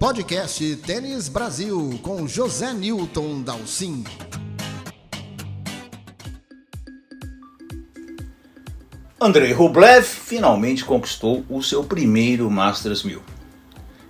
Podcast Tênis Brasil com José Newton Dalcin. Andrei Rublev finalmente conquistou o seu primeiro Masters 1000.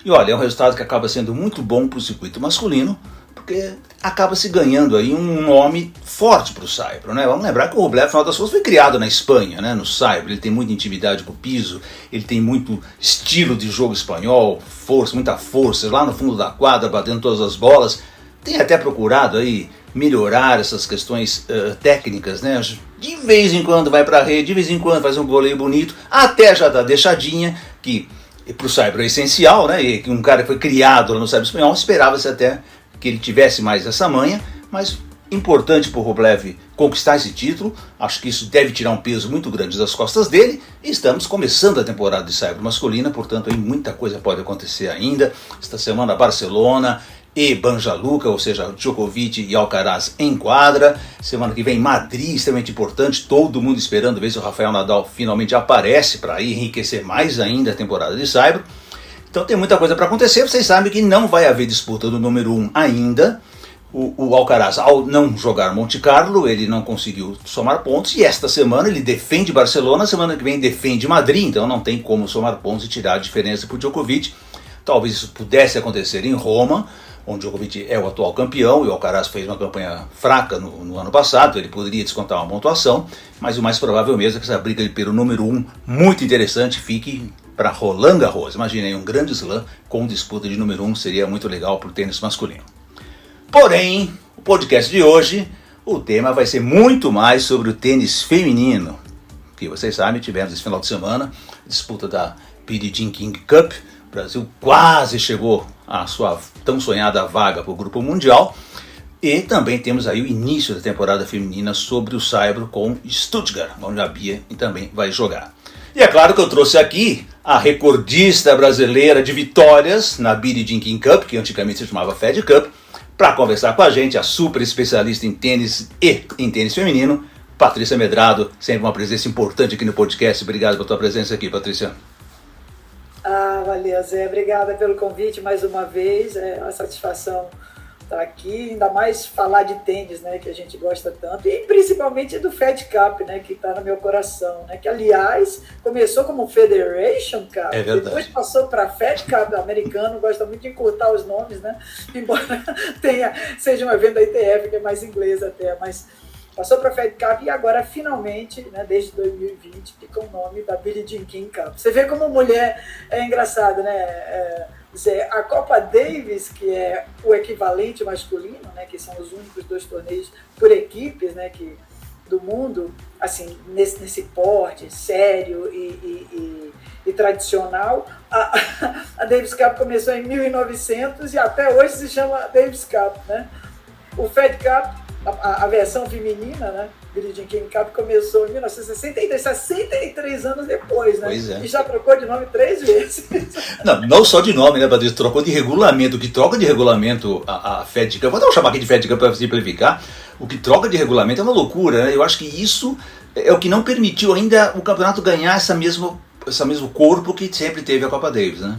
E olha, é um resultado que acaba sendo muito bom para o circuito masculino, porque acaba se ganhando aí um nome forte para o saibro, né? Vamos lembrar que o Rublev, afinal das contas, foi criado na Espanha, né? No saibro, ele tem muita intimidade com o piso, ele tem muito estilo de jogo espanhol, força, muita força, lá no fundo da quadra, batendo todas as bolas. Tem até procurado aí melhorar essas questões técnicas, né? De vez em quando vai para a rede, de vez em quando faz um voleio bonito, até já dá deixadinha, que para o saibro é essencial, né? E que um cara que foi criado lá no saibro espanhol, esperava-se até que ele tivesse mais essa manha, mas importante para o Rublev conquistar esse título. Acho que isso deve tirar um peso muito grande das costas dele. E estamos começando a temporada de saibro masculina, portanto aí muita coisa pode acontecer ainda. Esta semana Barcelona e Banja Luka, ou seja, Djokovic e Alcaraz em quadra. Semana que vem Madrid, extremamente importante, todo mundo esperando ver se o Rafael Nadal finalmente aparece para enriquecer mais ainda a temporada de saibro. Então tem muita coisa para acontecer. Vocês sabem que não vai haver disputa do número 1 ainda. O Alcaraz, ao não jogar Monte Carlo, ele não conseguiu somar pontos. E esta semana ele defende Barcelona, semana que vem defende Madrid. Então não tem como somar pontos e tirar a diferença para o Djokovic. Talvez isso pudesse acontecer em Roma, onde o Djokovic é o atual campeão e o Alcaraz fez uma campanha fraca no ano passado. Ele poderia descontar uma pontuação, mas o mais provável mesmo é que essa briga pelo número 1, muito interessante, fique para Roland Garros. Imaginei um grande slam com disputa de número 1, seria muito legal para o tênis masculino. Porém, o podcast de hoje, o tema vai ser muito mais sobre o tênis feminino, que vocês sabem, tivemos esse final de semana a disputa da Billie Jean King Cup. O Brasil quase chegou à sua tão sonhada vaga para o Grupo Mundial. E também temos aí o início da temporada feminina sobre o saibro com Stuttgart, onde a Bia também vai jogar. E é claro que eu trouxe aqui a recordista brasileira de vitórias na Billie Jean King Cup, que antigamente se chamava Fed Cup, para conversar com a gente, a super especialista em tênis e em tênis feminino, Patrícia Medrado, sempre uma presença importante aqui no podcast. Obrigado pela tua presença aqui, Patrícia. Valeu, Zé. Obrigada pelo convite mais uma vez. É uma satisfação estar aqui, ainda mais falar de tênis, né, que a gente gosta tanto, e principalmente do Fed Cup, né, que está no meu coração, né, que aliás começou como Federation Cup, depois passou para Fed Cup, americano gosta muito de encurtar os nomes, né, embora seja um evento da ITF, que é mais inglês até, mas passou para a Fed Cup e agora finalmente, né, desde 2020, com o nome da Billie Jean King Cup. Você vê como mulher é engraçado, né? A Copa Davis, que é o equivalente masculino, né, que são os únicos 2 torneios por equipes, né, do mundo, assim, nesse porte sério e tradicional. A Davis Cup começou em 1900 e até hoje se chama Davis Cup, né? O Fed Cup, a versão feminina, né, Billie Jean King Cup, começou em 1963, 63 anos depois, né? Pois é. E já trocou de nome 3 vezes. Não só de nome, né, Patrícia? Trocou de regulamento. O que troca de regulamento a Fed Cup, vou chamar aqui de Fed Cup para simplificar, o que troca de regulamento é uma loucura, né? Eu acho que isso é o que não permitiu ainda o campeonato ganhar esse mesmo corpo que sempre teve a Copa Davis, né?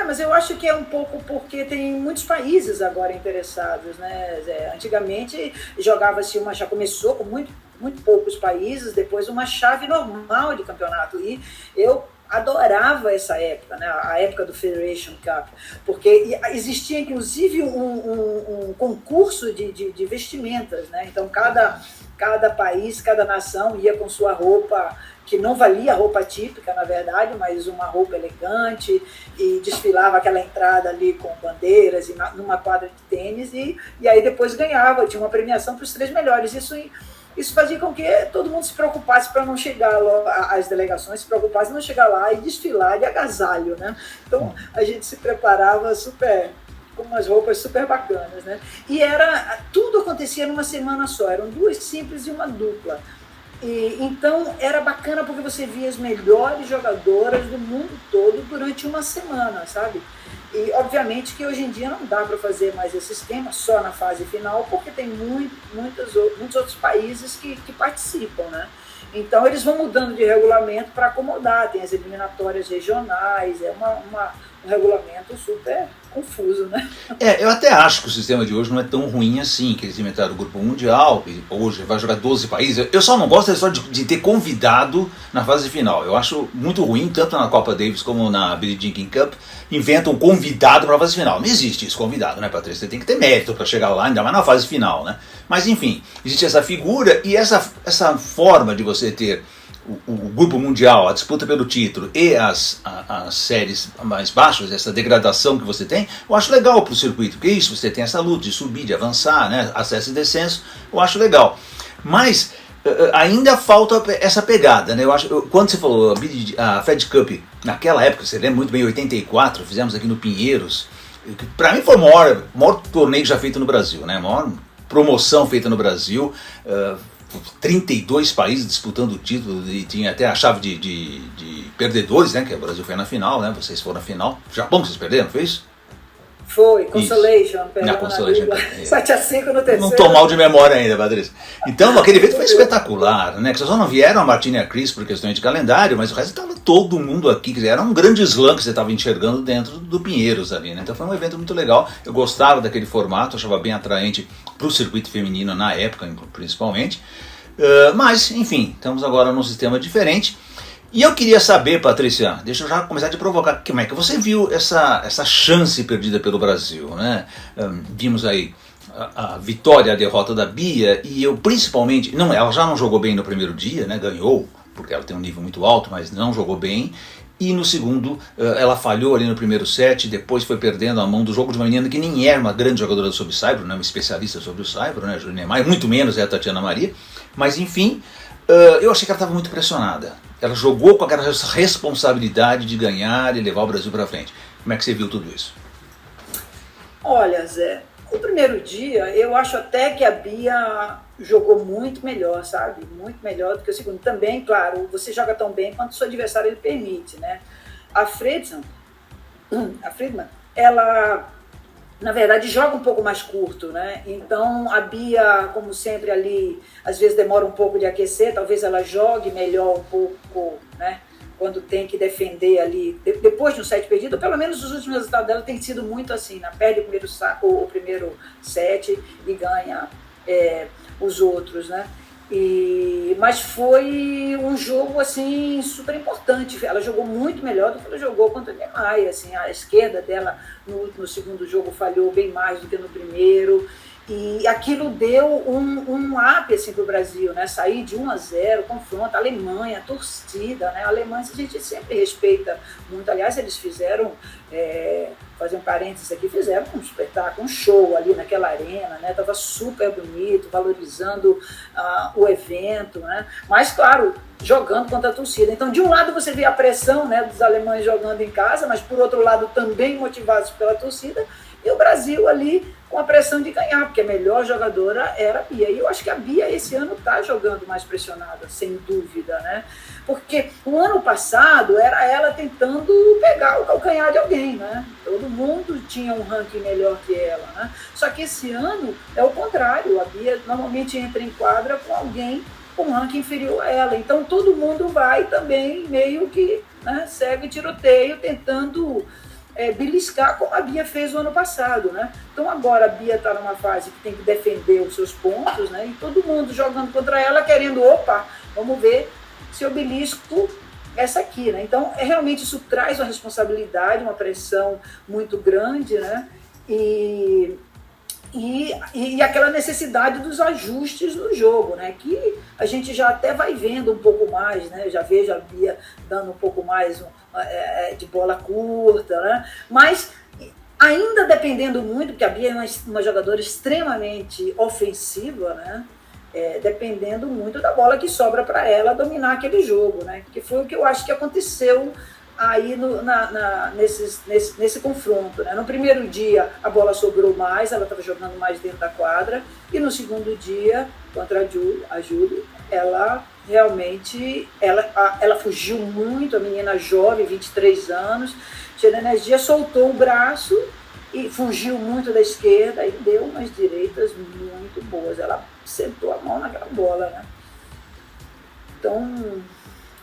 Mas eu acho que é um pouco porque tem muitos países agora interessados, né, Zé? Antigamente jogava-se já começou com muito poucos países, depois uma chave normal de campeonato, e eu adorava essa época, né, a época do Federation Cup, porque existia inclusive um concurso de vestimentas, né? Então cada país, cada nação ia com sua roupa, que não valia a roupa típica, na verdade, mas uma roupa elegante, e desfilava aquela entrada ali com bandeiras e numa quadra de tênis, e aí depois ganhava, tinha uma premiação para os 3 melhores. Isso fazia com que todo mundo se preocupasse para não chegar lá, as delegações se preocupassem em não chegar lá e desfilar de agasalho, né? Então a gente se preparava com umas roupas super bacanas, né? E tudo acontecia numa semana só, eram 2 simples e uma dupla. Então era bacana porque você via as melhores jogadoras do mundo todo durante uma semana, sabe? E obviamente que hoje em dia não dá para fazer mais esse esquema só na fase final, porque tem muitos outros países que participam, né? Então eles vão mudando de regulamento para acomodar, tem as eliminatórias regionais, é um regulamento super confuso, né? Eu até acho que o sistema de hoje não é tão ruim assim, que eles inventaram o Grupo Mundial, e hoje vai jogar 12 países. Eu só não gosto da história de ter convidado na fase final. Eu acho muito ruim, tanto na Copa Davis como na Billie Jean King Cup, inventam um convidado para a fase final. Não existe isso, convidado, né, Patrícia? Você tem que ter mérito para chegar lá, ainda mais na fase final, né? Mas enfim, existe essa figura e essa forma de você ter o grupo mundial, a disputa pelo título e as séries mais baixas, essa degradação que você tem, eu acho legal para o circuito, porque isso, você tem essa luta de subir, de avançar, né, acesso e descenso, eu acho legal. Mas ainda falta essa pegada, né? Eu acho, quando você falou a Fed Cup, naquela época, você lembra muito bem, 84, fizemos aqui no Pinheiros, para mim foi o maior torneio já feito no Brasil, né? A maior promoção feita no Brasil, 32 países disputando o título e tinha até a chave de perdedores, né? Que o Brasil foi na final, né? Vocês foram na final. Japão que vocês perderam, foi isso? Foi, Consolation. Na Consolation. 7-5 no terceiro. Não tô mal de memória ainda, Patrícia. Então, aquele evento foi espetacular, né? Que só não vieram a Martina e a Cris por questões de calendário, mas o resto estava todo mundo aqui. Quer dizer, era um grande slam que você estava enxergando dentro do Pinheiros ali, né? Então foi um evento muito legal. Eu gostava daquele formato, achava bem atraente para o circuito feminino na época, principalmente. Mas, enfim, estamos agora num sistema diferente. E eu queria saber, Patrícia, deixa eu já começar a te provocar, como é que você viu essa chance perdida pelo Brasil, né? Vimos aí a vitória, a derrota da Bia, e eu principalmente, ela já não jogou bem no primeiro dia, né? Ganhou, porque ela tem um nível muito alto, mas não jogou bem. E no segundo, ela falhou ali no primeiro set, depois foi perdendo a mão do jogo de uma menina que nem é uma grande jogadora sobre o saibro, né? Uma especialista sobre o saibro, né? Juliana Maia, muito menos é a Tatiana Maria, mas enfim, eu achei que ela estava muito pressionada. Ela jogou com aquela responsabilidade de ganhar e levar o Brasil para frente. Como é que você viu tudo isso? Olha, Zé, o primeiro dia eu acho até que a Bia jogou muito melhor, sabe? Muito melhor do que o segundo. Também, claro, você joga tão bem quanto o seu adversário ele permite, né? A Friedman, ela, na verdade, joga um pouco mais curto, né? Então, a Bia, como sempre ali, às vezes demora um pouco de aquecer, talvez ela jogue melhor um pouco, né? Quando tem que defender ali, depois de um set perdido, pelo menos os últimos resultados dela têm sido muito assim, né? Perde o primeiro set e ganha os outros, né? Mas foi um jogo assim super importante. Ela jogou muito melhor do que ela jogou contra a Niemeyer, assim, a esquerda dela no segundo jogo falhou bem mais do que no primeiro, e aquilo deu um up assim, para o Brasil, né? Sair de 1-0, confronto, a Alemanha, a torcida, né? A Alemanha a gente sempre respeita muito, aliás eles fizeram, fazer um parênteses aqui, fizeram um espetáculo, um show ali naquela arena, né? Tava super bonito, valorizando o evento, né? Mas claro, jogando contra a torcida. Então, de um lado você vê a pressão, né, dos alemães jogando em casa, mas por outro lado também motivados pela torcida, e o Brasil ali com a pressão de ganhar, porque a melhor jogadora era a Bia. E eu acho que a Bia esse ano está jogando mais pressionada, sem dúvida, né? Porque o ano passado era ela tentando pegar o calcanhar de alguém, né? Todo mundo tinha um ranking melhor que ela, né? Só que esse ano é o contrário, a Bia normalmente entra em quadra com alguém com um ranking inferior a ela. Então todo mundo vai também meio que, né, segue tiroteio, tentando beliscar como a Bia fez o ano passado, né? Então agora a Bia está numa fase que tem que defender os seus pontos, né? E todo mundo jogando contra ela, querendo, vamos ver se eu belisco essa aqui, né? Então realmente isso traz uma responsabilidade, uma pressão muito grande, né? E aquela necessidade dos ajustes no jogo, né? Que a gente já até vai vendo um pouco mais, né? Eu já vejo a Bia dando um pouco mais de bola curta, né? Mas ainda dependendo muito, porque a Bia é uma jogadora extremamente ofensiva, né? Dependendo muito da bola que sobra para ela dominar aquele jogo, né? Que foi o que eu acho que aconteceu aí nesse confronto, né? No primeiro dia a bola sobrou mais, ela estava jogando mais dentro da quadra, e no segundo dia contra a Júlia, ela realmente ela fugiu muito, a menina jovem, 23 anos, cheia de energia, soltou o braço e fugiu muito da esquerda e deu umas direitas muito boas, ela sentou a mão naquela bola, né? Então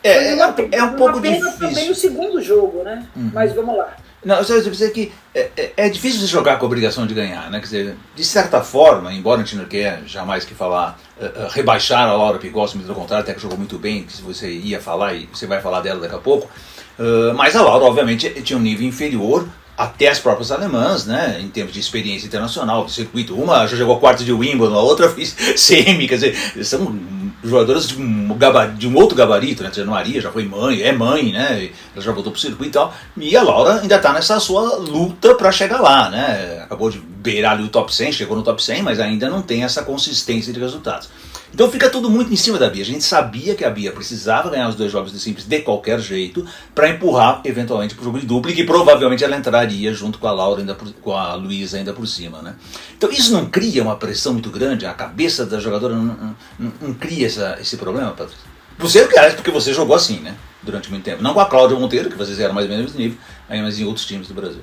é um pouco difícil. Também o segundo jogo, né? Mas vamos lá. Não, eu só ia dizer que é difícil você jogar com a obrigação de ganhar, né? Quer dizer, de certa forma, embora a gente não quer jamais que falar, rebaixar a Laura Pigossi, pelo contrário, até que jogou muito bem, que você ia falar e você vai falar dela daqui a pouco, mas a Laura, obviamente, tinha um nível inferior até as próprias alemãs, né, em termos de experiência internacional, de circuito. Uma já jogou quarto de Wimbledon, a outra fez semi, quer dizer, são jogadoras de um outro gabarito, né, a Maria já foi mãe, é mãe, né, ela já voltou pro circuito e tal, e a Laura ainda está nessa sua luta para chegar lá, né, acabou de beirar ali o top 100, chegou no top 100, mas ainda não tem essa consistência de resultados. Então fica tudo muito em cima da Bia. A gente sabia que a Bia precisava ganhar os 2 jogos de simples de qualquer jeito para empurrar eventualmente para o jogo de dupla, e que provavelmente ela entraria junto com a Laura, com a Luísa ainda por cima, né? Então isso não cria uma pressão muito grande? A cabeça da jogadora não cria esse problema, Patrícia? Você, porque você jogou assim, né? Durante muito tempo. Não com a Cláudia Monteiro, que vocês eram mais ou menos do nível, mas em outros times do Brasil.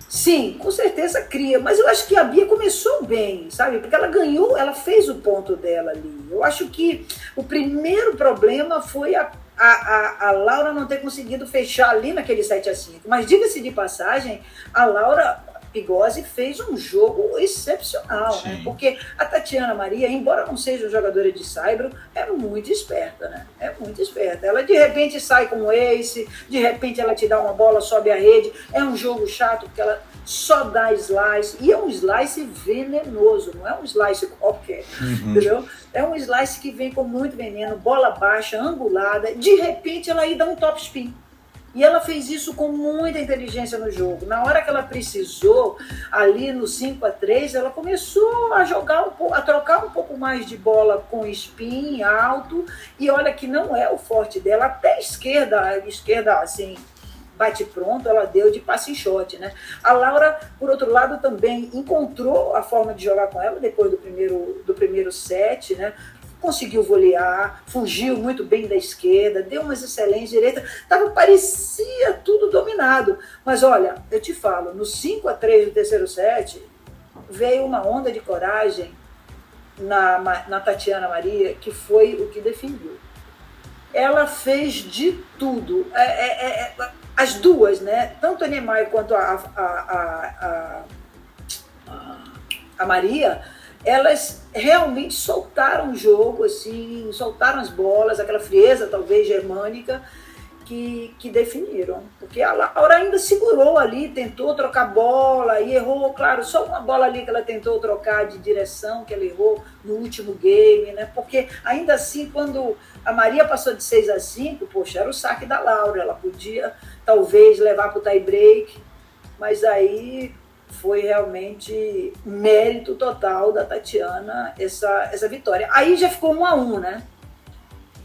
Sim, com certeza cria, mas eu acho que a Bia começou bem, sabe? Porque ela ganhou, ela fez o ponto dela ali. Eu acho que o primeiro problema foi a Laura não ter conseguido fechar ali naquele 7-5. Mas diga-se de passagem, a Laura Pigossi fez um jogo excepcional, né? Porque a Tatiana Maria, embora não seja jogadora de saibro, é muito esperta, né? É muito esperta. Ela de repente sai com um ace, de repente ela te dá uma bola, sobe a rede. É um jogo chato porque ela só dá slice, e é um slice venenoso, não é um slice qualquer, entendeu? É um slice que vem com muito veneno, bola baixa, angulada, de repente ela aí dá um top spin. E ela fez isso com muita inteligência no jogo. Na hora que ela precisou, ali no 5-3, ela começou a jogar a trocar um pouco mais de bola com spin alto, e olha que não é o forte dela, até a esquerda assim, bate pronto, ela deu de passe em shot, né? A Laura, por outro lado, também encontrou a forma de jogar com ela depois do primeiro set, né? Conseguiu volear, fugiu muito bem da esquerda, deu umas excelentes direitas, parecia tudo dominado. Mas olha, eu te falo, no 5-3 do terceiro set, veio uma onda de coragem na Tatiana Maria, que foi o que definiu. Ela fez de tudo. As duas, né? Tanto a Niemeyer quanto a Maria, elas realmente soltaram o jogo, assim, soltaram as bolas, aquela frieza talvez germânica que definiram. Porque a Laura ainda segurou ali, tentou trocar bola e errou, claro, só uma bola ali que ela tentou trocar de direção, que ela errou no último game, né? Porque ainda assim, quando a Maria passou de 6-5, poxa, era o saque da Laura, ela podia talvez levar para o tie break, mas aí foi realmente mérito total da Tatiana essa vitória. Aí já ficou 1-1, né?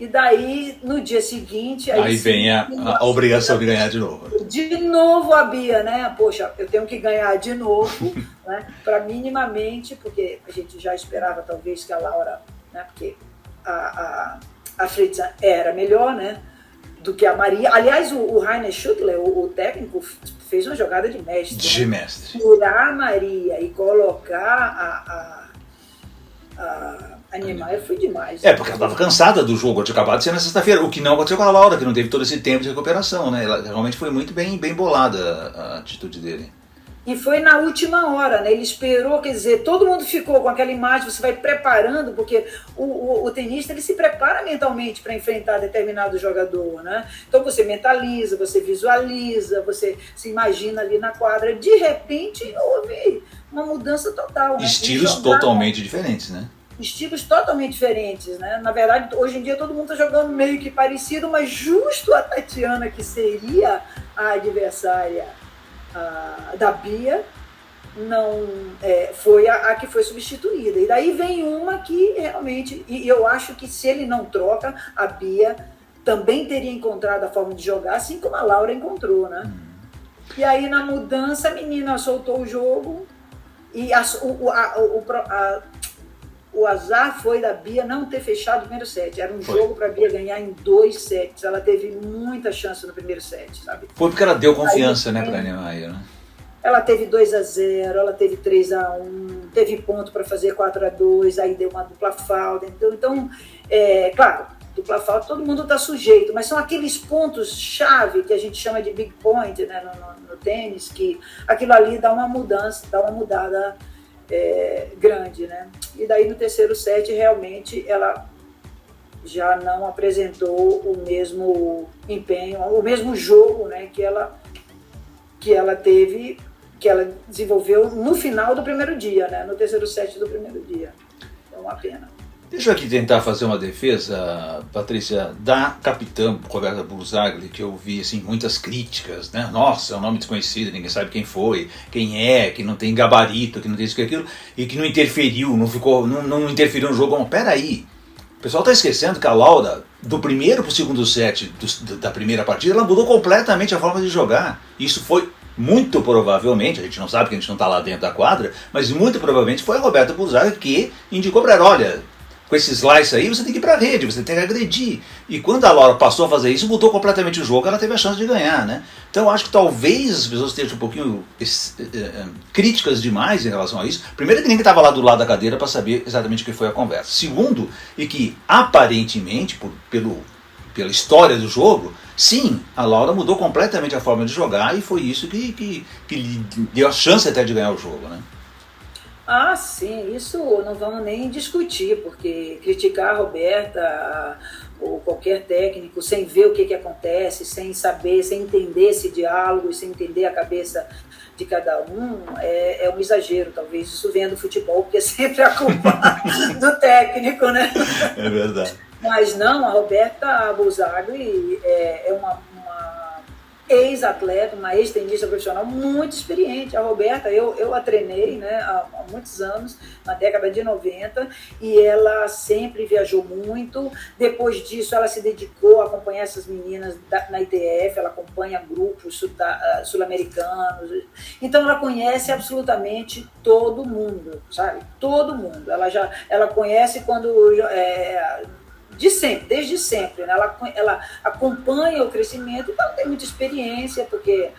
E daí, no dia seguinte... Aí vem a obrigação de ganhar de novo. De novo a Bia, né? Poxa, eu tenho que ganhar de novo, né? Para minimamente, porque a gente já esperava talvez que a Laura, né? Porque a Fritz era melhor, né? Do que a Maria. Aliás, o Rainer Schuttler, o técnico, fez uma jogada de mestre. De mestre. Tirar a Maria e colocar a Niemeyer foi demais. Porque ela estava cansada do jogo, tinha acabado de ser na sexta-feira, o que não aconteceu com a Laura, que não teve todo esse tempo de recuperação, né? Ela realmente foi muito bem bolada a atitude dele. E foi na última hora, né? Ele esperou, quer dizer, todo mundo ficou com aquela imagem, você vai preparando, porque o tenista ele se prepara mentalmente para enfrentar determinado jogador, né? Então você mentaliza, você visualiza, você se imagina ali na quadra. De repente houve uma mudança total, né? Estilos totalmente diferentes, né? Estilos totalmente diferentes, né? Na verdade, hoje em dia todo mundo está jogando meio que parecido, mas justo a Tatiana, que seria a adversária da Bia, não foi a que foi substituída. E daí vem uma que realmente, e eu acho que se ele não troca, a Bia também teria encontrado a forma de jogar, assim como a Laura encontrou, né? E aí na mudança a menina soltou o jogo e o azar foi da Bia não ter fechado o primeiro set. Era um jogo para a Bia ganhar em 2 sets. Ela teve muita chance no primeiro set, sabe? Foi porque ela deu confiança, né, para a Niemeyer, né? Ela teve 2-0, ela teve 3-1, teve ponto para fazer 4-2, aí deu uma dupla falta. Então, claro, dupla falta, todo mundo está sujeito, mas são aqueles pontos-chave que a gente chama de big point, né, no tênis, que aquilo ali dá uma mudança, dá uma mudada grande, né? E daí no terceiro set, realmente, ela já não apresentou o mesmo empenho, o mesmo jogo, né, que ela teve, que ela desenvolveu no final do primeiro dia, né, no terceiro set do primeiro dia. É uma pena. Deixa eu aqui tentar fazer uma defesa, Patrícia, da capitã Roberta Burzagli, que eu vi assim, muitas críticas, né? Nossa, é um nome desconhecido, ninguém sabe quem foi, quem é, que não tem gabarito, que não tem isso que aquilo, e que não interferiu, não interferiu no jogo. Bom, peraí, o pessoal está esquecendo que a Laura, do primeiro para o segundo set da primeira partida, ela mudou completamente a forma de jogar. Isso foi muito provavelmente, a gente não sabe porque a gente não está lá dentro da quadra, mas muito provavelmente foi a Roberta Burzagli que indicou para ela, olha, com esse slice aí você tem que ir para a rede, você tem que agredir. E quando a Laura passou a fazer isso, mudou completamente o jogo, ela teve a chance de ganhar, né? Então eu acho que talvez as pessoas estejam um pouquinho críticas demais em relação a isso. Primeiro que ninguém estava lá do lado da cadeira para saber exatamente o que foi a conversa. Segundo, e que aparentemente, pela história do jogo, sim, a Laura mudou completamente a forma de jogar e foi isso que lhe deu a chance até de ganhar o jogo, né? Ah, sim, isso não vamos nem discutir, porque criticar a Roberta ou qualquer técnico sem ver o que acontece, sem saber, sem entender esse diálogo, sem entender a cabeça de cada um, é um exagero, talvez. Isso venha do futebol, porque é sempre a culpa do técnico, né? É verdade. Mas não, a Roberta Burzagli é uma ex-atleta, uma ex-tenista profissional muito experiente. A Roberta, eu a treinei, né, há muitos anos, na década de 90, e ela sempre viajou muito. Depois disso, ela se dedicou a acompanhar essas meninas na ITF, ela acompanha grupos sul-americanos. Então, ela conhece absolutamente todo mundo, sabe? Todo mundo. Ela conhece quando... desde sempre, né? Ela acompanha o crescimento, então tem muita experiência, porque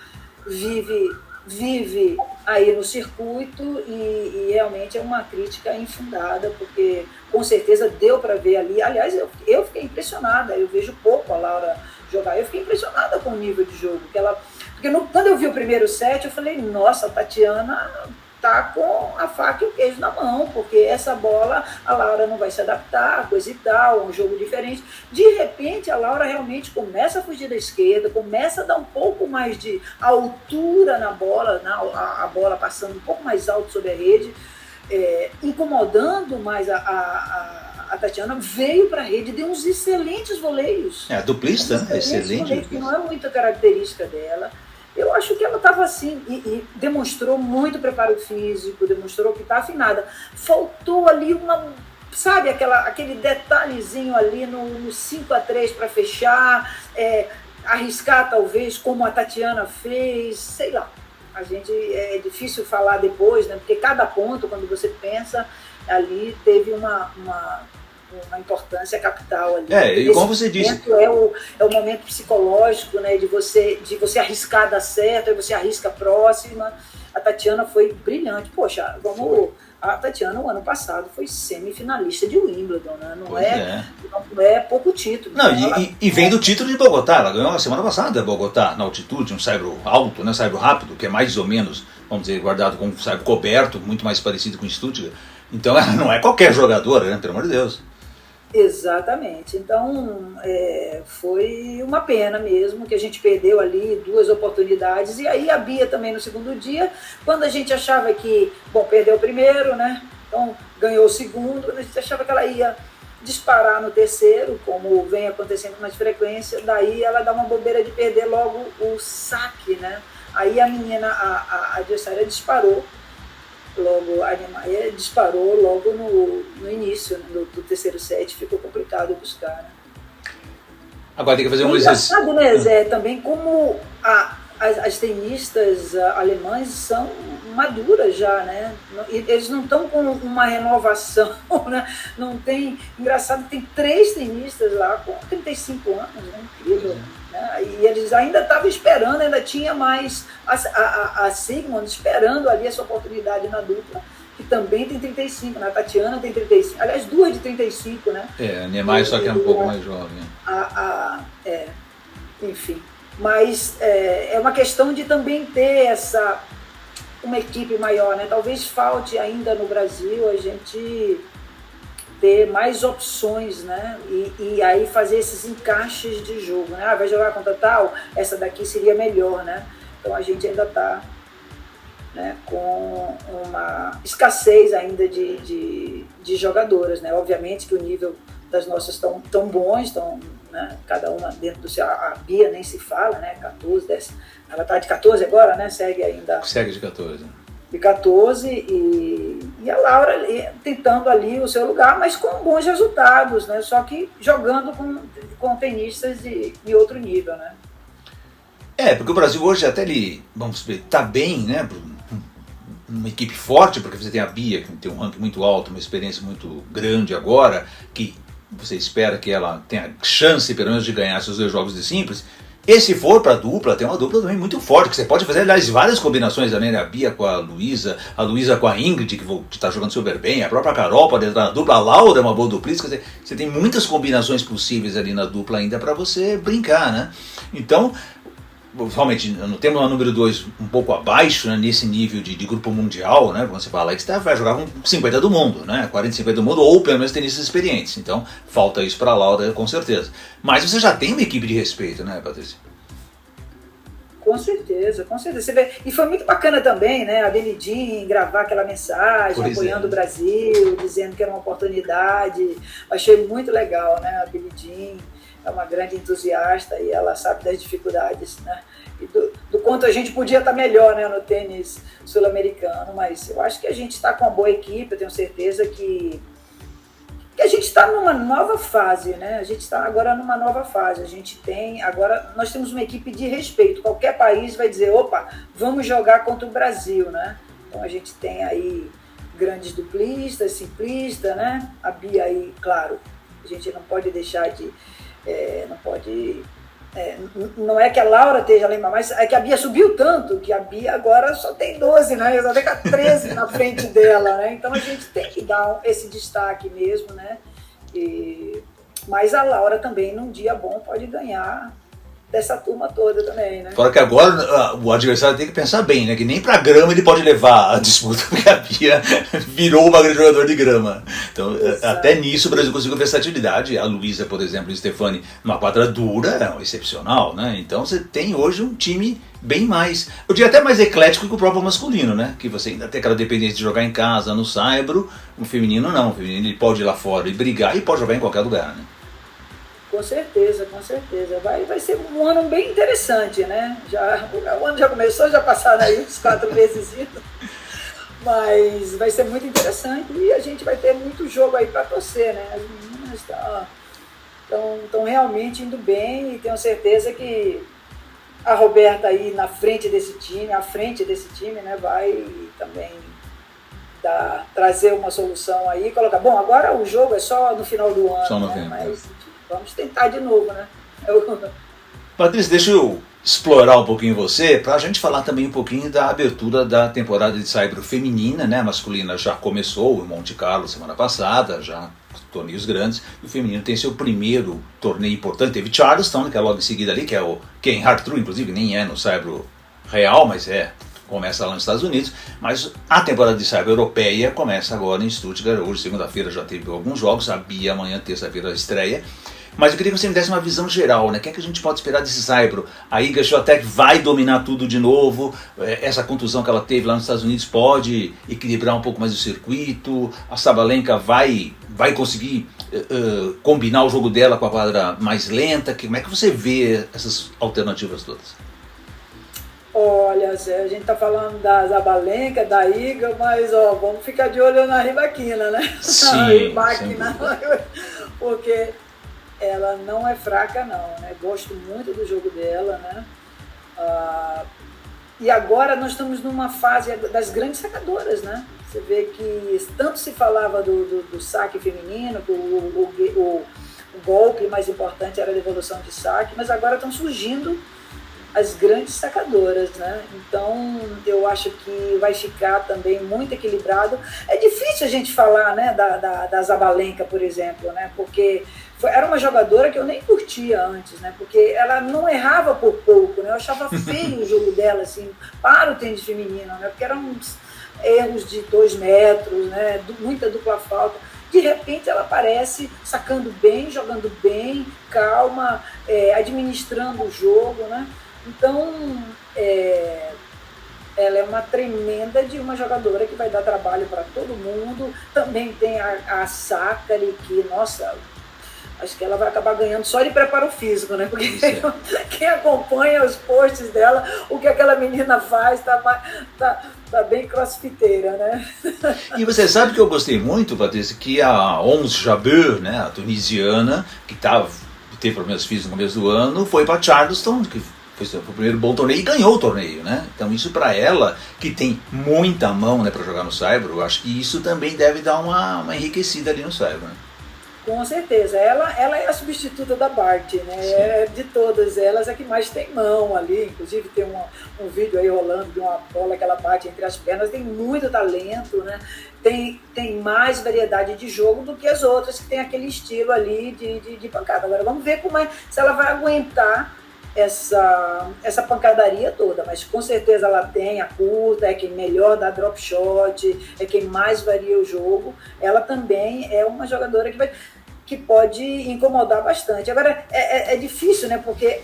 vive aí no circuito e realmente é uma crítica infundada, porque com certeza deu para ver ali. Aliás, eu fiquei impressionada, eu vejo pouco a Laura jogar, eu fiquei impressionada com o nível de jogo, porque quando eu vi o primeiro set, eu falei, nossa, a Tatiana tá com a faca e o queijo na mão, porque essa bola a Laura não vai se adaptar, coisa e tal, é um jogo diferente. De repente, a Laura realmente começa a fugir da esquerda, começa a dar um pouco mais de altura na bola, a bola passando um pouco mais alto sobre a rede, incomodando mais a Tatiana, veio para a rede, deu uns excelentes voleios. A duplista, né? Excelente. Voleios, que não é muita característica dela. Eu acho que ela estava assim, e demonstrou muito preparo físico, demonstrou que está afinada. Faltou ali sabe, aquele detalhezinho ali no 5-3 para fechar, arriscar talvez, como a Tatiana fez, sei lá. É difícil falar depois, né? Porque cada ponto, quando você pensa, ali teve uma importância capital ali. E como você disse, é o momento psicológico, né, de você arriscar dar certo, aí você arrisca a próxima. A Tatiana foi brilhante. Poxa, a Tatiana, o ano passado, foi semifinalista de Wimbledon, né? Não é pouco título. Não, e vem do título de Bogotá. Ela ganhou a semana passada Bogotá, na altitude, um saibro alto, né, saibro rápido, que é mais ou menos, vamos dizer, guardado como saibro coberto, muito mais parecido com o Stuttgart. Então ela não é qualquer jogadora, né, pelo amor de Deus. Exatamente. Então, foi uma pena mesmo que a gente perdeu ali 2 oportunidades. E aí a Bia também no segundo dia, quando a gente achava que, perdeu o primeiro, né? Então ganhou o segundo, a gente achava que ela ia disparar no terceiro, como vem acontecendo com mais frequência, daí ela dá uma bobeira de perder logo o saque, né? Aí a menina, a adversária disparou. Logo, a Niemeyer disparou logo no início do terceiro set, ficou complicado buscar. Né? Agora tem que fazer um exercício. Engraçado, né, Zé, também como as tenistas alemãs são maduras já, né? Eles não estão com uma renovação, né? Não tem. Engraçado, tem 3 tenistas lá com 35 anos, né? Incrível. E eles ainda estavam esperando, ainda tinha mais a Sigmund esperando ali essa oportunidade na dupla, que que também tem 35, né? A Tatiana tem 35, aliás, duas de 35, né? A Niemeyer só que é um pouco mais jovem. Enfim, mas é uma questão de também ter uma equipe maior, né? Talvez falte ainda no Brasil a gente ter mais opções, né? E aí fazer esses encaixes de jogo, né? Vai jogar contra tal, essa daqui seria melhor, né? Então a gente ainda está, né, com uma escassez ainda de jogadoras, né? Obviamente que o nível das nossas tão bons, né, cada uma dentro do seu... A Bia nem se fala, né? 14, 10, ela está de 14 agora, né? Segue ainda. Segue de 14. De 14 e a Laura tentando ali o seu lugar, mas com bons resultados, né? Só que jogando com tenistas de outro nível, né? Porque o Brasil hoje até vamos ver, tá bem, né? Uma equipe forte, porque você tem a Bia, que tem um ranking muito alto, uma experiência muito grande agora, que você espera que ela tenha chance, pelo menos, de ganhar seus 2 jogos de simples. E se for para dupla, tem uma dupla também muito forte, que você pode fazer, aliás, várias combinações também, né? A Bia com a Luísa com a Ingrid, que está jogando super bem, a própria Carol pode entrar na dupla, a Laura é uma boa duplista, quer dizer, você tem muitas combinações possíveis ali na dupla ainda para você brincar, né? Então, realmente, no tema número 2 um pouco abaixo, né, nesse nível de grupo mundial, né, quando você fala que você vai jogar com 50 do mundo, né, 40, 50 do mundo, ou pelo menos tenistas experientes. Então, falta isso para a Laura, com certeza. Mas você já tem uma equipe de respeito, né, Patrícia? Com certeza, com certeza. Você vê, e foi muito bacana também, né, a Billie Jean gravar aquela mensagem, apoiando o Brasil, dizendo que era uma oportunidade. Achei muito legal, né, a Billie Jean é uma grande entusiasta e ela sabe das dificuldades, né? E do quanto a gente podia estar melhor, né, no tênis sul-americano, mas eu acho que a gente está com uma boa equipe, eu tenho certeza que a gente está numa nova fase, né? A gente está agora numa nova fase, nós temos uma equipe de respeito, qualquer país vai dizer, opa, vamos jogar contra o Brasil, né? Então a gente tem aí grandes duplistas, simplistas, né? A Bia aí, claro, a gente não pode deixar de... não é que a Laura esteja lá, mas é que a Bia subiu tanto que a Bia agora só tem 12, né? Só tem 13 na frente dela, né? Então a gente tem que dar esse destaque mesmo, né? Mas a Laura também, num dia bom, pode ganhar dessa turma toda também, né? Fora que agora o adversário tem que pensar bem, né? Que nem pra grama ele pode levar a disputa, porque a Bia virou uma grande jogadora de grama. Então, até nisso o Brasil conseguiu versatilidade. A Luísa, por exemplo, e a Stefani, numa quadra dura, é excepcional, né? Então você tem hoje um time bem mais, eu diria até mais eclético que o próprio masculino, né? Que você ainda tem aquela dependência de jogar em casa, no saibro. O feminino não. O feminino ele pode ir lá fora e brigar e pode jogar em qualquer lugar, né? Com certeza, com certeza. Vai ser um ano bem interessante, né? O ano já começou, já passaram aí uns 4 meses, mas vai ser muito interessante e a gente vai ter muito jogo aí para torcer, né? As meninas estão realmente indo bem e tenho certeza que a Roberta aí à frente desse time, né, vai também trazer uma solução aí, colocar. Bom, agora o jogo é só no final do ano, só no né? Mas vamos tentar de novo, né? Patrícia, deixa eu explorar um pouquinho você, para a gente falar também um pouquinho da abertura da temporada de saibro feminina, né? A masculina já começou em Monte Carlo semana passada, já torneios grandes, e o feminino tem seu primeiro torneio importante, teve Charleston, que é logo em seguida ali, que é o Ken Hartrue, inclusive nem é no saibro real, mas começa lá nos Estados Unidos, mas a temporada de saibro europeia começa agora em Stuttgart, hoje segunda-feira já teve alguns jogos, a Bia amanhã terça-feira estreia. Mas eu queria que você me desse uma visão geral, né? O que é que a gente pode esperar desse saibro? A Iga Swiatek vai dominar tudo de novo? Essa contusão que ela teve lá nos Estados Unidos pode equilibrar um pouco mais o circuito? A Sabalenka vai conseguir combinar o jogo dela com a quadra mais lenta? Como é que você vê essas alternativas todas? Olha, Zé, a gente tá falando da Sabalenka, da Iga, mas vamos ficar de olho na Rybakina, né? Sim, porque ela não é fraca não, né? Gosto muito do jogo dela, né? E agora nós estamos numa fase das grandes sacadoras, né? Você vê que tanto se falava do saque feminino, que o golpe mais importante era a devolução de saque, mas agora estão surgindo as grandes sacadoras, né? Então, eu acho que vai ficar também muito equilibrado. É difícil a gente falar, né, da Zabalenka, por exemplo, né? Porque era uma jogadora que eu nem curtia antes, né? Porque ela não errava por pouco, né? Eu achava feio o jogo dela, assim, para o tênis feminino, né? Porque eram uns erros de 2 metros, né? Muita dupla falta. De repente ela aparece sacando bem, jogando bem, calma, administrando o jogo, né? Então, ela é uma tremenda de uma jogadora que vai dar trabalho para todo mundo. Também tem a Sakkari, que, nossa, acho que ela vai acabar ganhando só de preparo físico, né? Porque quem acompanha os posts dela, o que aquela menina faz, tá bem crossfiteira, né? E você sabe que eu gostei muito, Patrícia, que a Ons Jabeur, né, a tunisiana, que teve problemas físicos no começo do ano, foi para Charleston, que foi o primeiro bom torneio e ganhou o torneio, né? Então isso para ela, que tem muita mão, né, para jogar no saibro, eu acho que isso também deve dar uma enriquecida ali no saibro, né? Com certeza. Ela é a substituta da Barty, né? De todas elas, é que mais tem mão ali. Inclusive tem um vídeo aí rolando de uma bola que ela bate entre as pernas. Tem muito talento, né? Tem mais variedade de jogo do que as outras, que tem aquele estilo ali de pancada. Agora vamos ver se ela vai aguentar essa pancadaria toda, mas com certeza ela tem a curta, é quem melhor dá drop shot, é quem mais varia o jogo. Ela também é uma jogadora que pode incomodar bastante. Agora, é difícil, né? Porque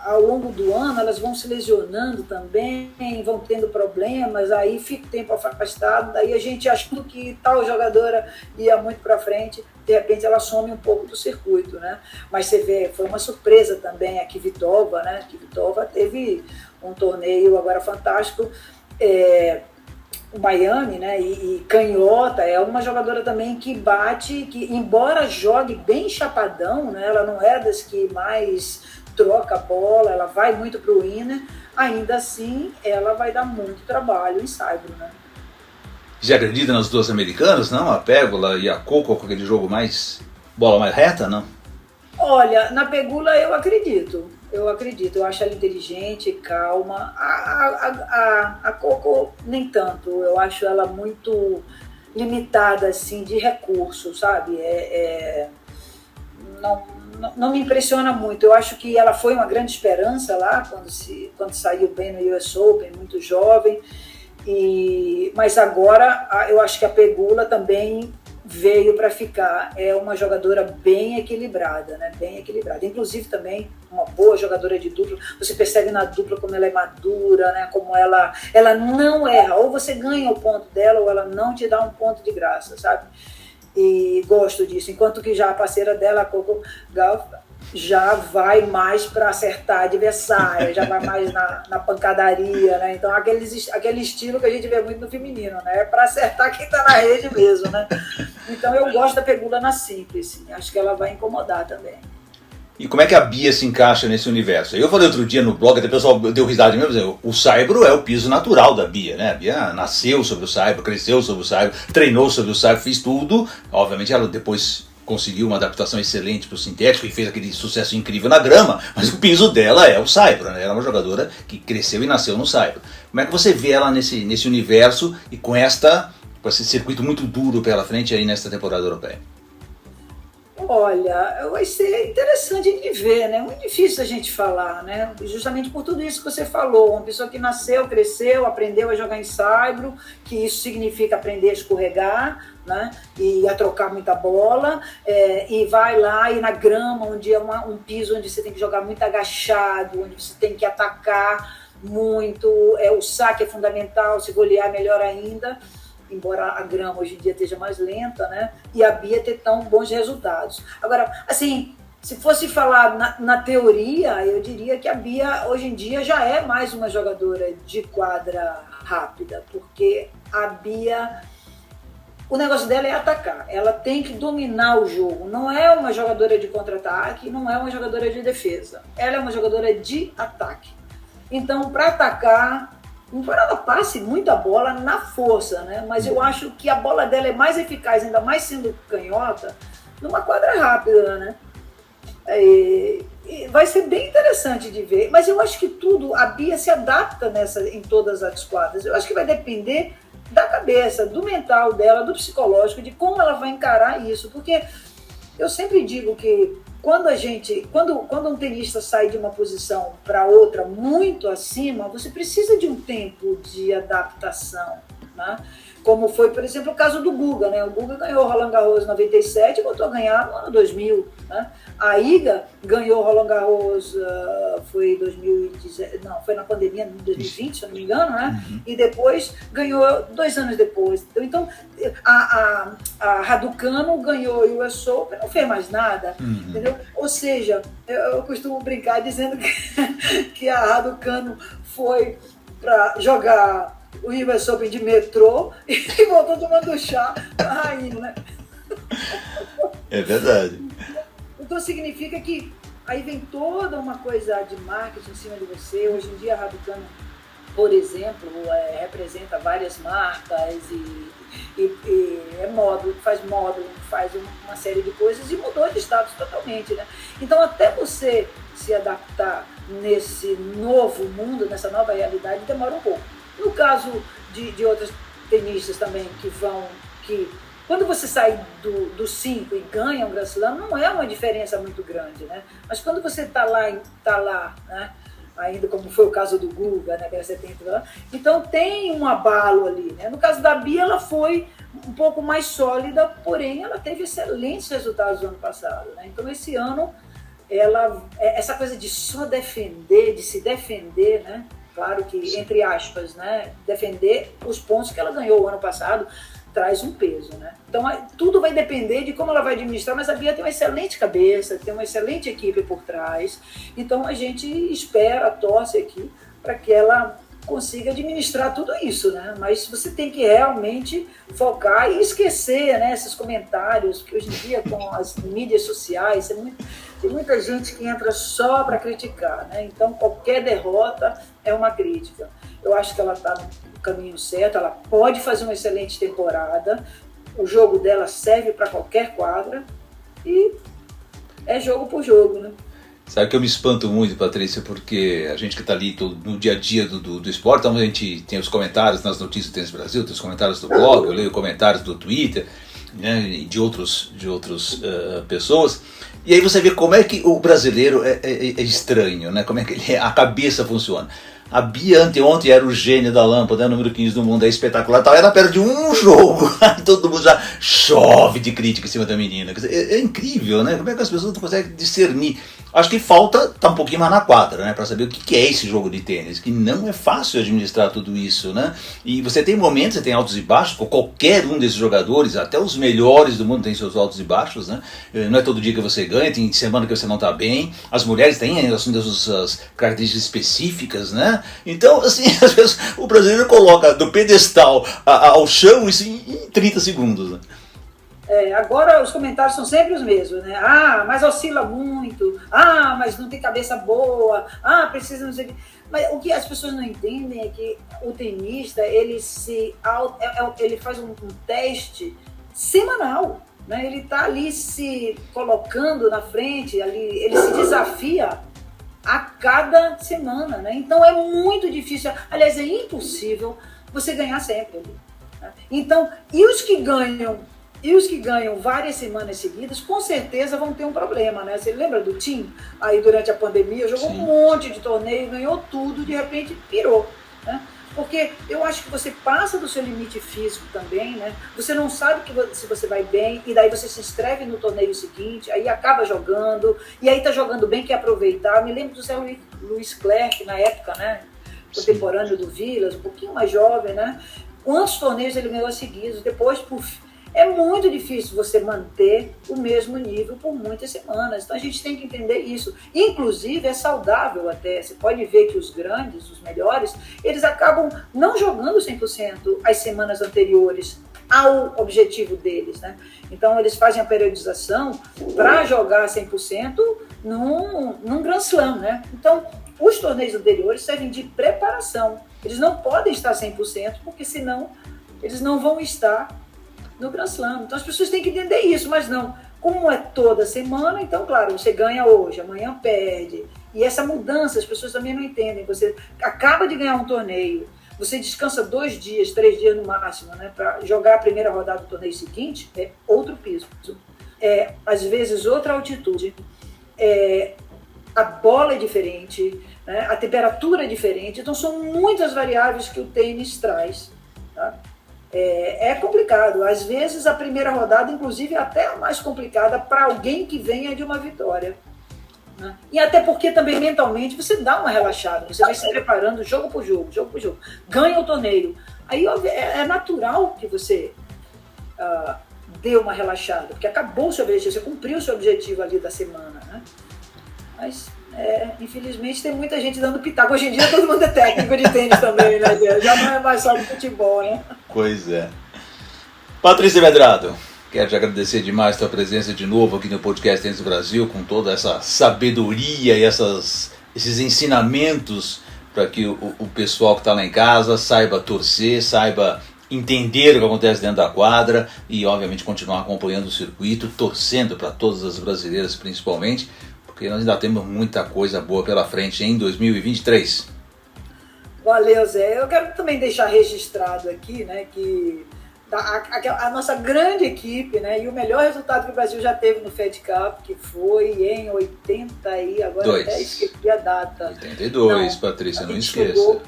ao longo do ano elas vão se lesionando também, vão tendo problemas, aí fica o tempo afastado, daí a gente achando que tal jogadora ia muito para frente, de repente ela some um pouco do circuito, né? Mas você vê, foi uma surpresa também a Kvitova, né? Kvitova teve um torneio agora fantástico, o Miami, né? E canhota, é uma jogadora também que bate, que embora jogue bem chapadão, né? Ela não é das que mais troca a bola, ela vai muito pro winner, ainda assim ela vai dar muito trabalho em saibro, né? Já acredita nas duas americanas, não? A Pegula e a Coco com aquele jogo bola mais reta, não? Olha, na Pegula eu acredito, eu acho ela inteligente, calma. A Coco nem tanto, eu acho ela muito limitada assim de recursos, sabe? Não me impressiona muito. Eu acho que ela foi uma grande esperança lá quando saiu bem no US Open, muito jovem. Mas agora eu acho que a Pegula também veio para ficar. É uma jogadora bem equilibrada, né? Bem equilibrada. Inclusive também uma boa jogadora de dupla. Você percebe na dupla como ela é madura, né? Como ela não erra. Ou você ganha o ponto dela ou ela não te dá um ponto de graça, sabe? E gosto disso. Enquanto que já a parceira dela, a Coco Gauff, já vai mais para acertar a adversária, já vai mais na pancadaria, né? Então aquele estilo que a gente vê muito no feminino, né? É para acertar quem está na rede mesmo, né? Então eu gosto da Pegula na simples, assim. Acho que ela vai incomodar também. E como é que a Bia se encaixa nesse universo? Eu falei outro dia no blog, até o pessoal deu risada de mim, o saibro é o piso natural da Bia, né? A Bia nasceu sobre o saibro, cresceu sobre o saibro, treinou sobre o saibro, fez tudo. Obviamente ela depois conseguiu uma adaptação excelente para o sintético e fez aquele sucesso incrível na grama, mas o piso dela é o saibro, né? Ela é uma jogadora que cresceu e nasceu no saibro. Como é que você vê ela nesse universo e com esse circuito muito duro pela frente aí nesta temporada europeia? Olha, vai ser interessante de ver, né? Muito difícil a gente falar, né? Justamente por tudo isso que você falou. Uma pessoa que nasceu, cresceu, aprendeu a jogar em saibro, que isso significa aprender a escorregar, né? E a trocar muita bola, e vai lá e na grama, onde é um piso onde você tem que jogar muito agachado, onde você tem que atacar muito, o saque é fundamental, se golear melhor ainda. Embora a grama hoje em dia esteja mais lenta, né? E a Bia ter tão bons resultados. Agora, assim, se fosse falar na teoria, eu diria que a Bia hoje em dia já é mais uma jogadora de quadra rápida, porque a Bia, o negócio dela é atacar, ela tem que dominar o jogo, não é uma jogadora de contra-ataque, não é uma jogadora de defesa, ela é uma jogadora de ataque. Então, para atacar, embora ela passe muita bola na força, né? Mas eu acho que a bola dela é mais eficaz, ainda mais sendo canhota, numa quadra rápida, né? E vai ser bem interessante de ver, mas eu acho que tudo, a Bia se adapta em todas as quadras. Eu acho que vai depender da cabeça, do mental dela, do psicológico, de como ela vai encarar isso, porque eu sempre digo que quando um tenista sai de uma posição para outra muito acima, você precisa de um tempo de adaptação, né? Como foi, por exemplo, o caso do Guga, né? O Guga ganhou o Roland Garros em 97 e voltou a ganhar no ano 2000, né? A Iga ganhou o Roland Garros, foi 2010, não, foi na pandemia de 2020, se eu não me engano, né? E depois ganhou 2 anos depois. Então, a Raducanu ganhou o US Open, não fez mais nada, entendeu? Ou seja, eu costumo brincar dizendo que a Raducanu foi para jogar o US Open de metrô e voltou tomando chá a rainha, né? É verdade. Então significa que aí vem toda uma coisa de marketing em cima de você. Hoje em dia a Raducanu, por exemplo, representa várias marcas e é módulo, faz uma série de coisas e mudou de status totalmente, né? Então até você se adaptar nesse novo mundo, nessa nova realidade, demora um pouco. No caso de outras tenistas também que quando você sai do 5 e ganha um Grand Slam, não é uma diferença muito grande, né? Mas quando você está lá, né? Ainda como foi o caso do Guga, né? Que era 70, então tem um abalo ali, né? No caso da Bia, ela foi um pouco mais sólida, porém ela teve excelentes resultados no ano passado, né? Então esse ano, essa coisa de só defender, de se defender, né? Claro que, entre aspas, né, defender os pontos que ela ganhou o ano passado traz um peso, né? Então, tudo vai depender de como ela vai administrar, mas a Bia tem uma excelente cabeça, tem uma excelente equipe por trás, então a gente espera, torce aqui para que ela consiga administrar tudo isso, né? Mas você tem que realmente focar e esquecer, né, esses comentários, que hoje em dia com as mídias sociais tem muita gente que entra só para criticar, né? Então qualquer derrota é uma crítica. Eu acho que ela está no caminho certo, ela pode fazer uma excelente temporada, o jogo dela serve para qualquer quadra e é jogo por jogo, né? Sabe que eu me espanto muito, Patrícia, porque a gente que está ali no dia a dia do esporte, então a gente tem os comentários nas notícias do Tênis Brasil, tem os comentários do blog, eu leio comentários do Twitter, né, e de outras pessoas, e aí você vê como é que o brasileiro é estranho, né, como é que a cabeça funciona. A Bia anteontem era o gênio da lâmpada, número 15 do mundo, é espetacular, tal. Ela perde um jogo, todo mundo já chove de crítica em cima da menina. Quer dizer, é incrível, né? Como é que as pessoas não conseguem discernir? Acho que falta tá um pouquinho mais na quadra, né? Para saber o que é esse jogo de tênis, que não é fácil administrar tudo isso, né? E você tem momentos, você tem altos e baixos, com qualquer um desses jogadores, até os melhores do mundo têm seus altos e baixos, né? Não é todo dia que você ganha, tem semana que você não tá bem. As mulheres têm as suas características específicas, né? Então, assim, às vezes o brasileiro coloca do pedestal ao chão isso em 30 segundos, né? Agora os comentários são sempre os mesmos, né? Ah, mas oscila muito. Ah, mas não tem cabeça boa. Ah, precisa não sei o que. Mas o que as pessoas não entendem é que o tenista, ele faz um teste semanal, né? Ele está ali se colocando na frente, ali, ele se desafia a cada semana, né? Então é muito difícil, aliás, é impossível você ganhar sempre ali, né? Então, e os que ganham várias semanas seguidas, com certeza vão ter um problema, né? Você lembra do Tim? Aí durante a pandemia jogou um monte de torneio, ganhou tudo, de repente pirou, né? Porque eu acho que você passa do seu limite físico também, né? Você não sabe se você vai bem, e daí você se inscreve no torneio seguinte, aí acaba jogando, e aí tá jogando bem, quer aproveitar. Eu me lembro do Zé Luiz Clerc, na época, né? Contemporâneo do Vilas, um pouquinho mais jovem, né? Quantos torneios ele ganhou seguidos, depois, puf. É muito difícil você manter o mesmo nível por muitas semanas. Então a gente tem que entender isso. Inclusive é saudável até. Você pode ver que os grandes, os melhores, eles acabam não jogando 100% as semanas anteriores ao objetivo deles, né? Então eles fazem a periodização para jogar 100% num Grand Slam, né? Então os torneios anteriores servem de preparação. Eles não podem estar 100% porque senão eles não vão estar no Grand Slam. Então as pessoas têm que entender isso, mas não. Como é toda semana, então, claro, você ganha hoje, amanhã perde. E essa mudança, as pessoas também não entendem. Você acaba de ganhar um torneio, você descansa 2 dias, 3 dias no máximo, né, para jogar a primeira rodada do torneio seguinte, é outro piso. Às vezes, outra altitude. A bola é diferente, né, a temperatura é diferente. Então, são muitas variáveis que o tênis traz, tá? É complicado. Às vezes, a primeira rodada, inclusive, é até a mais complicada para alguém que venha de uma vitória. Né? E até porque também, mentalmente, você dá uma relaxada. Você vai se preparando jogo por jogo, ganha o torneio. Aí é natural que você dê uma relaxada, porque acabou o seu objetivo, você cumpriu o seu objetivo ali da semana. Né? Mas, infelizmente, tem muita gente dando pitaco. Hoje em dia, todo mundo é técnico de tênis também, né? Já não é mais só de futebol, né? Pois é. Patrícia Medrado, quero te agradecer demais a tua presença de novo aqui no podcast Tênis do Brasil, com toda essa sabedoria e esses ensinamentos para que o pessoal que está lá em casa saiba torcer, saiba entender o que acontece dentro da quadra e, obviamente, continuar acompanhando o circuito, torcendo para todas as brasileiras principalmente, porque nós ainda temos muita coisa boa pela frente em 2023. Valeu, Zé. Eu quero também deixar registrado aqui, né, que a nossa grande equipe, né, e o melhor resultado que o Brasil já teve no Fed Cup, que foi em 80 e agora até esqueci a data. 82, não, Patrícia, não esqueça. Chegou...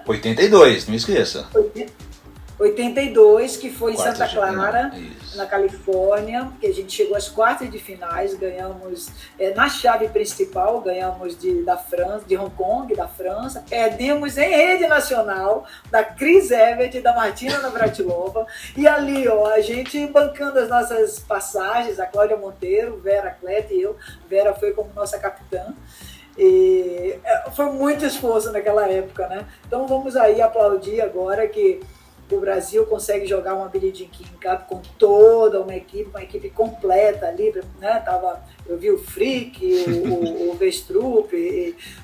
82, não esqueça. 82, que foi em Santa Quartas Clara, na Califórnia, que a gente chegou às quartas de finais, ganhamos na chave principal, ganhamos de Hong Kong, da França, perdemos em rede nacional, da Chris Evert e da Martina Navratilova, e ali, a gente bancando as nossas passagens, a Cláudia Monteiro, Vera Clete e eu, Vera foi como nossa capitã, e foi muito esforço naquela época, né? Então vamos aí aplaudir agora que o Brasil consegue jogar uma Billie Jean King Cup com toda uma equipe completa ali, né? Eu vi o Frick, o Vestrup,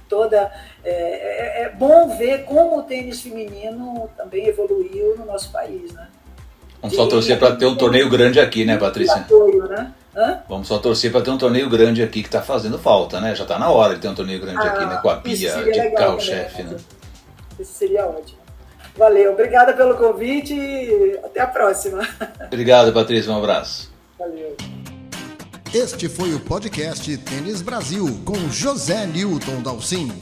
toda. É bom ver como o tênis feminino também evoluiu no nosso país, né? Vamos só torcer para ter um torneio grande aqui, né, Patrícia? Apoio, né? Vamos só torcer para ter um torneio grande aqui que está fazendo falta, né? Já está na hora de ter um torneio grande aqui, né? Com a Bia de carro-chefe, né? Isso seria ótimo. Valeu, obrigada pelo convite e até a próxima. Obrigado, Patrícia, um abraço. Valeu. Este foi o podcast Tênis Brasil com José Newton Dalcin.